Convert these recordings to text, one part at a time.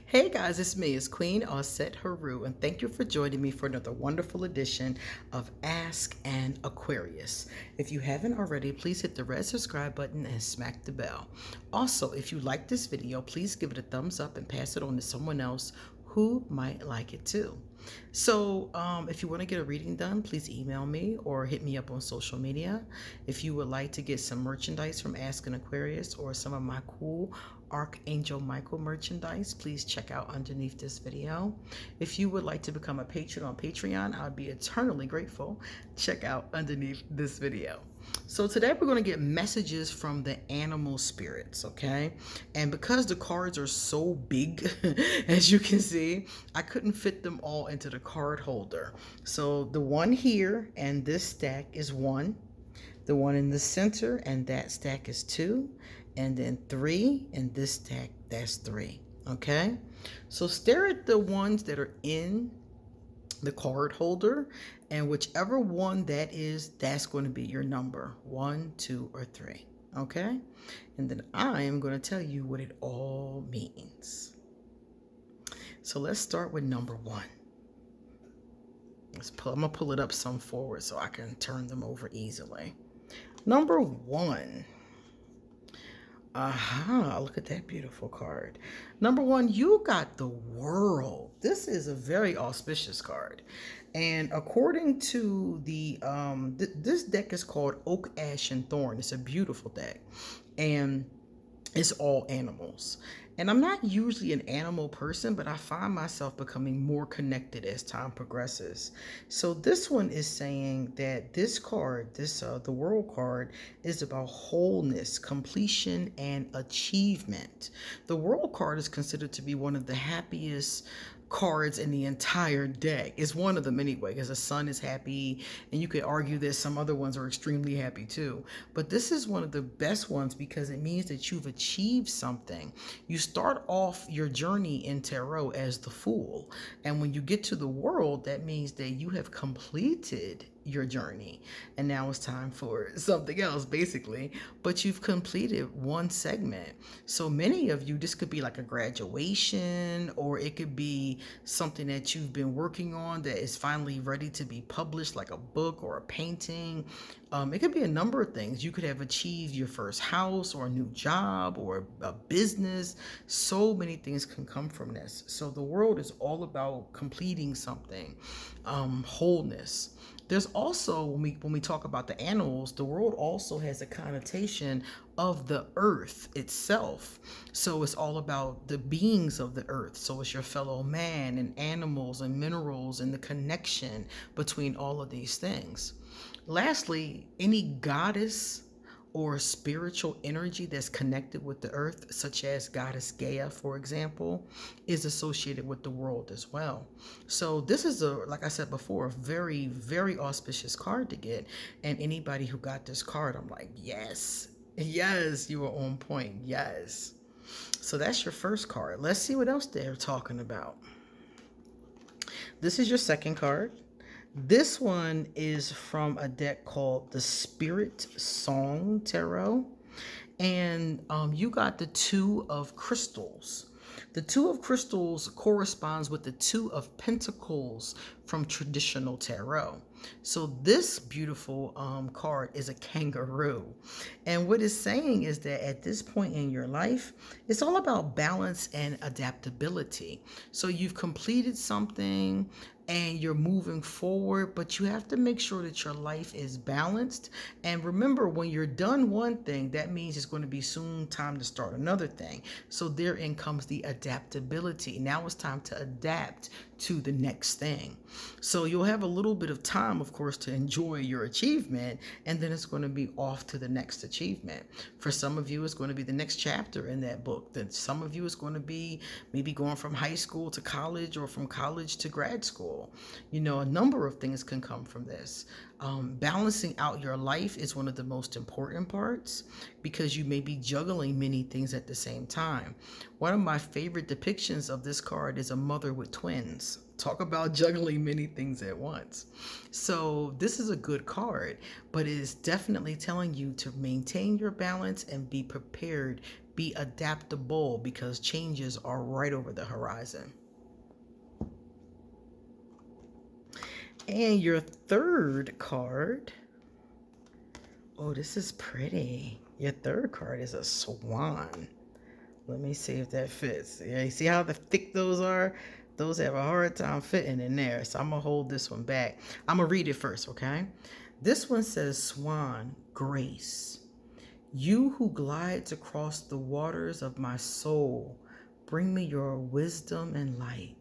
Hey guys, it's me, it's Queen Osset Haru, and thank you for joining me for another wonderful edition of Ask an Aquarius. If you haven't already, please hit the red subscribe button and smack the bell. Also, if you like this video, please give it a thumbs up and pass it on to someone else who might like it too. So if you want to get a reading done, please email me or hit me up on social media. If you would like to get some merchandise from Ask an Aquarius or some of my cool ArchAngel Michael merchandise, please check out underneath this video. If you would like to become a patron on Patreon, I would be eternally grateful. Check out underneath this video. So today we're going to get messages from the animal spirits, okay? And because the cards are so big, as you can see, I couldn't fit them all into the card holder. So the one here and this stack is 1. The one in the center and that stack is 2. And then 3, and this stack, that's 3, okay? So stare at the ones that are in the card holder, and whichever one that is, that's going to be your number, 1, 2, or 3, okay? And then I am going to tell you what it all means. So let's start with number 1. I'm going to pull it up some forward so I can turn them over easily. Number 1. Aha, look at that beautiful card. Number 1, you got the World. This is a very auspicious card. And according to the, this deck is called Oak, Ash, and Thorn. It's a beautiful deck. And it's all animals. And I'm not usually an animal person, but I find myself becoming more connected as time progresses. So this one is saying that this card, the World card, is about wholeness, completion, and achievement. The World card is considered to be one of the happiest cards in the entire deck. It's one of them anyway, because the sun is happy, and you could argue that some other ones are extremely happy too. But this is one of the best ones because it means that you've achieved something. You start off your journey in tarot as the Fool, and when you get to the World, that means that you have completed your journey and now it's time for something else basically, but you've completed one segment. So many of you, this could be like a graduation, or it could be something that you've been working on that is finally ready to be published, like a book or a painting. It could be a number of things. You could have achieved your first house or a new job or a business. So many things can come from this. So the World is all about completing something, wholeness. There's also, when we talk about the animals, the World also has a connotation of the earth itself. So it's all about the beings of the earth. So it's your fellow man and animals and minerals and the connection between all of these things. Lastly, any goddess or spiritual energy that's connected with the earth, such as Goddess Gaia, for example, is associated with the World as well. So this is, like I said before, a very, very auspicious card to get. And anybody who got this card, I'm like, yes, yes, you are on point, yes. So that's your first card. Let's see what else they're talking about. This is your second card. This one is from a deck called the Spirit Song Tarot. And you got the 2 of Crystals. The 2 of Crystals corresponds with the 2 of Pentacles from traditional tarot. So this beautiful card is a kangaroo. And what it's saying is that at this point in your life, it's all about balance and adaptability. So you've completed something and you're moving forward, but you have to make sure that your life is balanced. And remember, when you're done one thing, that means it's going to be soon time to start another thing. So therein comes the adaptability. Now it's time to adapt to the next thing. So you'll have a little bit of time, of course, to enjoy your achievement, and then it's going to be off to the next achievement. For some of you, it's going to be the next chapter in that book. Then some of you, is going to be maybe going from high school to college, or from college to grad school. You know, a number of things can come from this. Balancing out your life is one of the most important parts, because you may be juggling many things at the same time. One of my favorite depictions of this card is a mother with twins. Talk about juggling many things at once. So this is a good card, but it is definitely telling you to maintain your balance and be prepared Be adaptable because changes are right over the horizon. And your third card, oh, this is pretty. Your third card is a swan. Let me see if that fits. Yeah, you see how thick those are? Those have a hard time fitting in there. So I'm going to hold this one back. I'm going to read it first, okay? This one says, Swan, grace. You who glides across the waters of my soul, bring me your wisdom and light.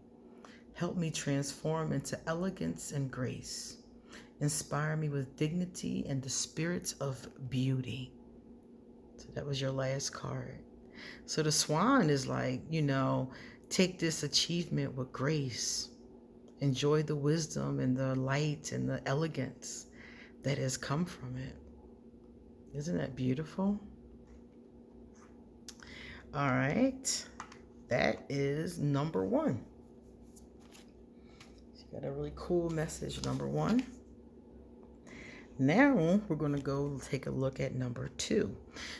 Help me transform into elegance and grace. Inspire me with dignity and the spirits of beauty. So that was your last card. So the swan is like, take this achievement with grace. Enjoy the wisdom and the light and the elegance that has come from it. Isn't that beautiful? All right. That is number one. Got a really cool message, number one. Now we're going to go take a look at number two.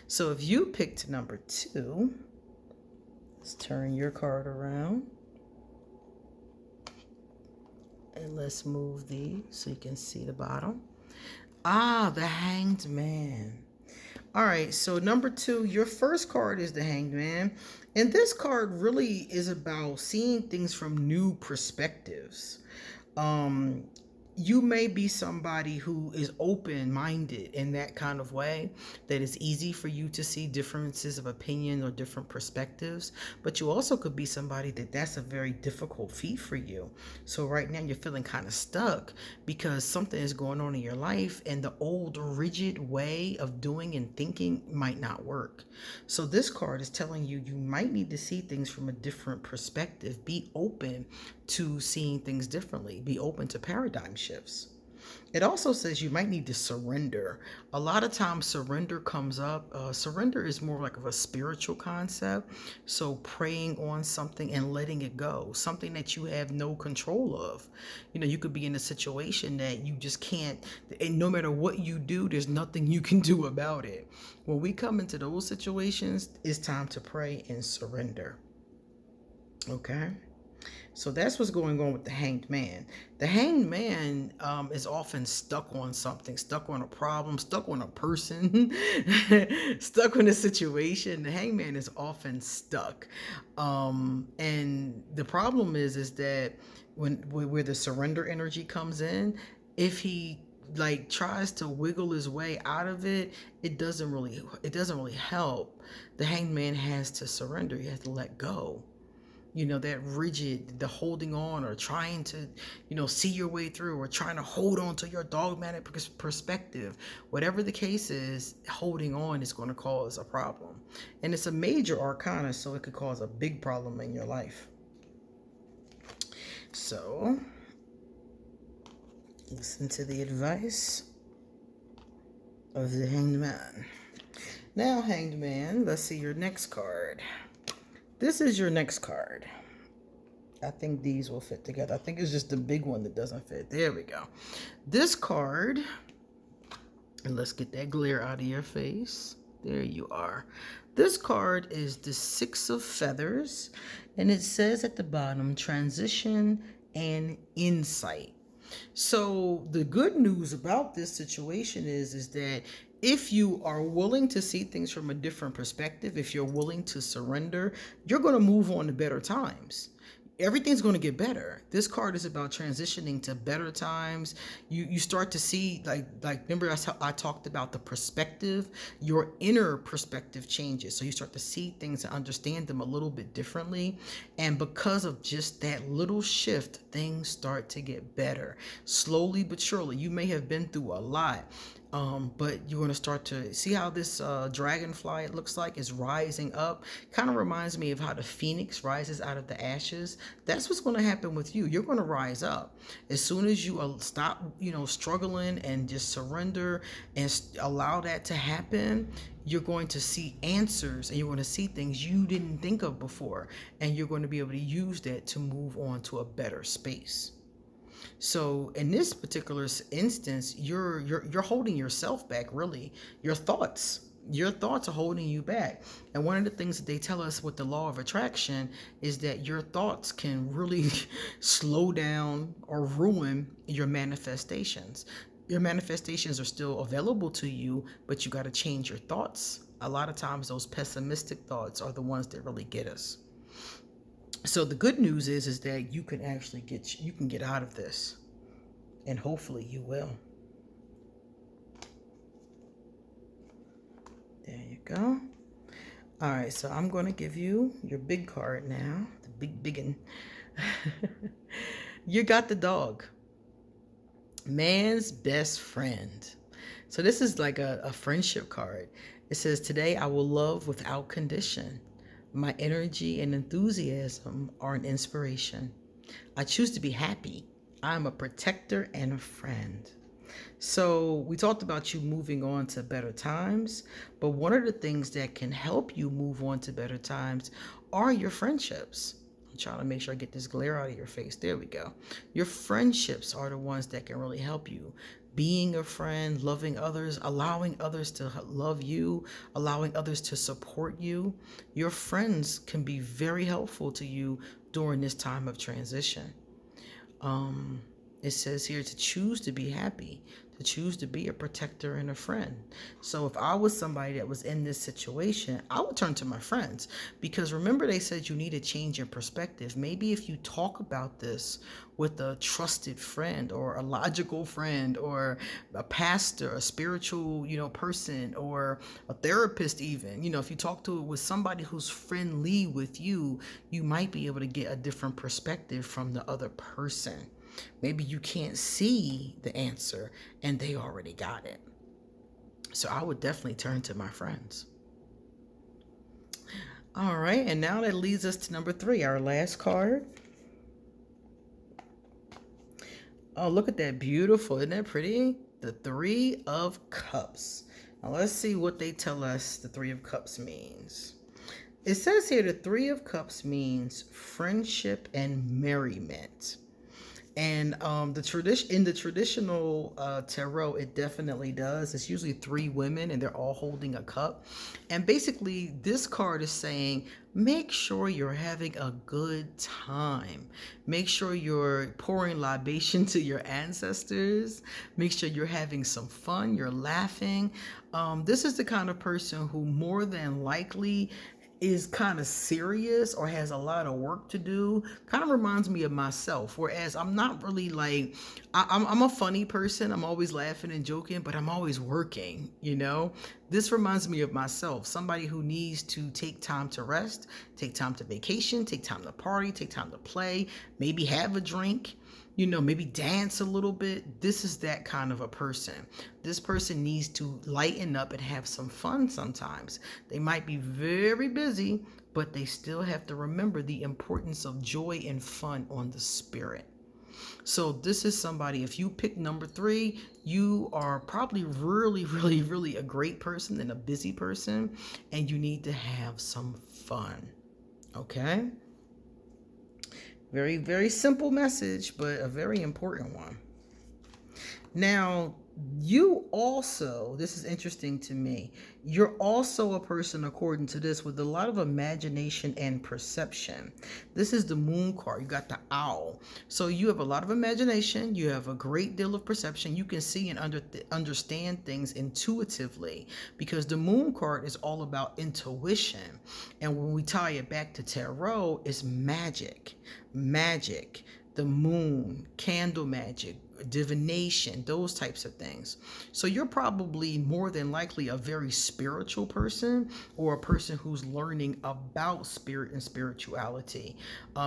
So if you picked number two, let's turn your card around. And let's move these so you can see the bottom. Ah, the Hanged Man. All right, so number two, your first card is the Hanged Man. And this card really is about seeing things from new perspectives. You may be somebody who is open-minded in that kind of way, that it's easy for you to see differences of opinion or different perspectives, but you also could be somebody that's a very difficult feat for you. So right now you're feeling kind of stuck because something is going on in your life and the old rigid way of doing and thinking might not work. So this card is telling you might need to see things from a different perspective. Be open to seeing things differently. Be open to paradigm shifts. It also says you might need to surrender. A lot of times surrender comes up. Surrender is more like of a spiritual concept. So praying on something and letting it go, something that you have no control of. You could be in a situation that you just can't, and no matter what you do, there's nothing you can do about it. When we come into those situations, it's time to pray and surrender. Okay? So that's what's going on with the Hanged Man. The Hanged Man is often stuck on something, stuck on a problem, stuck on a person, stuck on a situation. The Hanged Man is often stuck. And the problem is that where the surrender energy comes in, if he tries to wiggle his way out of it, it doesn't really help. The Hanged Man has to surrender. He has to let go. That rigid, the holding on or trying to, see your way through or trying to hold on to your dogmatic perspective. Whatever the case is, holding on is going to cause a problem. And it's a major arcana, so it could cause a big problem in your life. So, listen to the advice of the Hanged Man. Now, Hanged Man, let's see your next card. This is your next card. I think these will fit together. I think it's just the big one that doesn't fit. There we go. This card, and let's get that glare out of your face. There you are. This card is the Six of Feathers, and it says at the bottom, transition and insight. So the good news about this situation is that if you are willing to see things from a different perspective, if you're willing to surrender, you're going to move on to better times. Everything's going to get better. This card is about transitioning to better times. You start to see, remember I talked about the perspective, your inner perspective changes. So you start to see things and understand them a little bit differently. And because of just that little shift, things start to get better. Slowly but surely. You may have been through a lot. But you're going to start to see how this dragonfly, it looks like, is rising up. Kind of reminds me of how the phoenix rises out of the ashes. That's what's going to happen with you. You're going to rise up. As soon as you stop, struggling and just surrender and allow that to happen, you're going to see answers and you're going to see things you didn't think of before. And you're going to be able to use that to move on to a better space. So in this particular instance, you're holding yourself back, really. Your thoughts, Your thoughts are holding you back. And one of the things that they tell us with the law of attraction is that your thoughts can really slow down or ruin your manifestations. Your manifestations are still available to you, but you got to change your thoughts. A lot of times those pessimistic thoughts are the ones that really get us. So the good news is that you can actually get out of this, and hopefully you will. There you go. All right, so I'm going to give you your big card now, the big one. You got the dog, man's best friend. So this is like a friendship card. It says, today I will love without condition. My energy and enthusiasm are an inspiration. I choose to be happy. I'm a protector and a friend. So we talked about you moving on to better times, but one of the things that can help you move on to better times are your friendships. I'm trying to make sure I get this glare out of your face. There we go. Your friendships are the ones that can really help you. Being a friend, loving others, allowing others to love you, allowing others to support you. Your friends can be very helpful to you during this time of transition. It says here to choose to be happy, to choose to be a protector and a friend. So if I was somebody that was in this situation, I would turn to my friends, because remember they said you need a change in perspective. Maybe if you talk about this with a trusted friend or a logical friend or a pastor, a spiritual, person, or a therapist even, if you talk to it with somebody who's friendly with you, you might be able to get a different perspective from the other person. Maybe you can't see the answer and they already got it. So I would definitely turn to my friends. All right, and now that leads us to number 3, our last card. Oh, look at that, beautiful. Isn't that pretty? The 3 of Cups. Now let's see what they tell us the 3 of Cups means. It says here the 3 of Cups means friendship and merriment. And in the traditional tarot, it definitely does. It's usually 3 women and they're all holding a cup. And basically this card is saying, make sure you're having a good time. Make sure you're pouring libation to your ancestors. Make sure you're having some fun. You're laughing. This is the kind of person who more than likely is kind of serious or has a lot of work to do. Kind of reminds me of myself, whereas I'm not really like, I'm a funny person. I'm always laughing and joking, but I'm always working, This reminds me of myself, somebody who needs to take time to rest, take time to vacation, take time to party, take time to play, maybe have a drink, maybe dance a little bit. This is that kind of a person. This person needs to lighten up and have some fun sometimes. They might be very busy, but they still have to remember the importance of joy and fun on the spirit. So this is somebody, if you pick number 3, you are probably really, really, really a great person and a busy person, and you need to have some fun. Okay? Very, very simple message, but a very important one. Now, you also, this is interesting to me, you're also a person, according to this, with a lot of imagination and perception. This is the moon card. You got the owl. So you have a lot of imagination. You have a great deal of perception. You can see and understand things intuitively, because the moon card is all about intuition. And when we tie it back to tarot, it's magic, the moon, candle magic, divination, those types of things. So you're probably more than likely a very spiritual person, or a person who's learning about spirit and spirituality.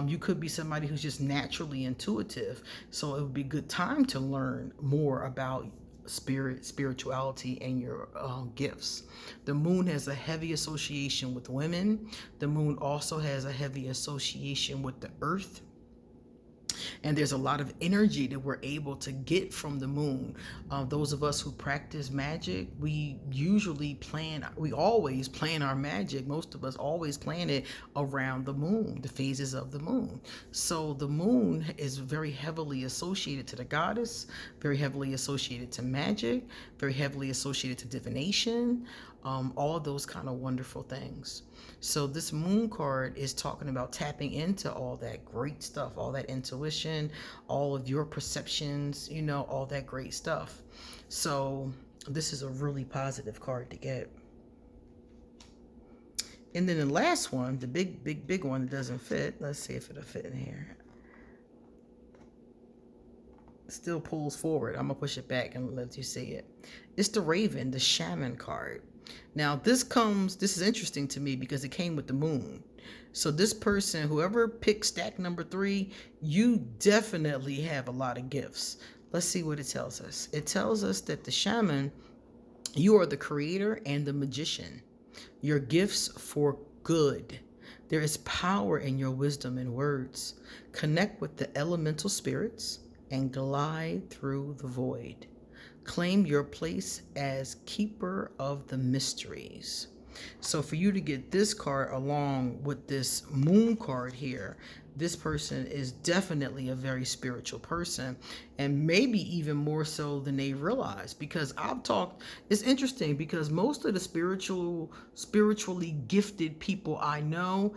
You could be somebody who's just naturally intuitive. So it would be a good time to learn more about spirituality and your gifts. The moon has a heavy association with women. The moon also has a heavy association with the earth. And there's a lot of energy that we're able to get from the moon. Those of us who practice magic, we always plan our magic. Most of us always plan it around the moon, the phases of the moon. So the moon is very heavily associated to the goddess, very heavily associated to magic, very heavily associated to divination. all of those kind of wonderful things. So this moon card is talking about tapping into all that great stuff, all that intuition, all of your perceptions, you know, all that great stuff. So this is a really positive card to get. And then the last one, the big one that doesn't fit. Let's see if it'll fit in here. Still pulls forward. I'm gonna push it back and let you see it. It's the Raven, the Shaman card. Now this is interesting to me because it came with the moon. So this person, whoever picked stack number 3, you definitely have a lot of gifts. Let's see what it tells us. It tells us that the shaman, you are the creator and the magician. Your gifts for good. There is power in your wisdom and words. Connect with the elemental spirits and glide through the void. Claim your place as keeper of the mysteries. So for you to get this card along with this moon card here, this person is definitely a very spiritual person, and maybe even more so than they realize. Because it's interesting because most of the spiritually gifted people I know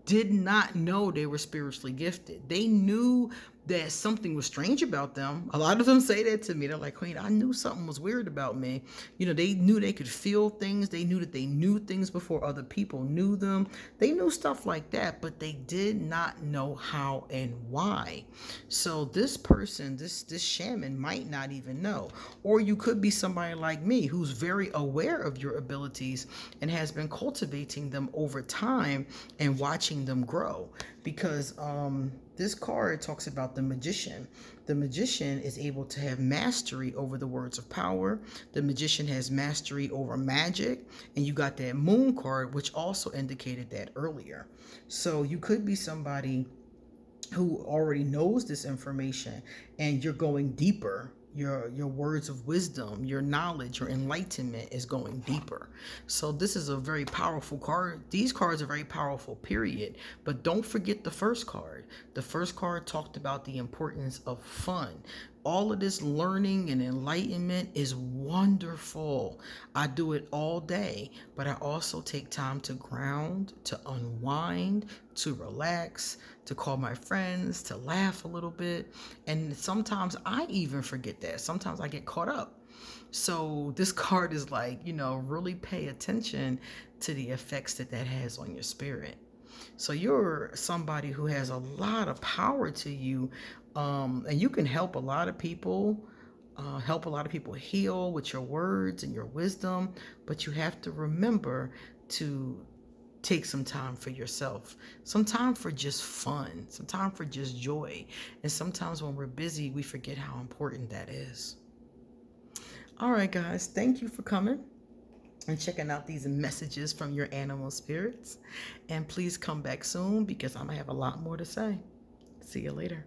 did not know they were spiritually gifted. They knew that something was strange about them. A lot of them say that to me. They're like, Queen, I knew something was weird about me. You know, they knew they could feel things. They knew that they knew things before other people knew them. They knew stuff like that, but they did not know how and why. So this person, this shaman might not even know. Or you could be somebody like me who's very aware of your abilities and has been cultivating them over time and watching them grow. Because this card talks about the magician. The magician is able to have mastery over the words of power. The magician has mastery over magic. And you got that moon card, which also indicated that earlier. So you could be somebody who already knows this information and you're going deeper. Your words of wisdom, your knowledge, your enlightenment is going deeper. So this is a very powerful card. These cards are very powerful, period. But don't forget the first card. The first card talked about the importance of fun. All of this learning and enlightenment is wonderful. I do it all day, but I also take time to ground, to unwind, to relax, to call my friends, to laugh a little bit. And sometimes I even forget that. Sometimes I get caught up. So this card is like, you know, really pay attention to the effects that has on your spirit. So you're somebody who has a lot of power to you, and you can help a lot of people, heal with your words and your wisdom. But you have to remember to take some time for yourself, some time for just fun, some time for just joy. And sometimes when we're busy, we forget how important that is. All right, guys, thank you for coming and checking out these messages from your animal spirits. And please come back soon because I'm gonna have a lot more to say. See you later.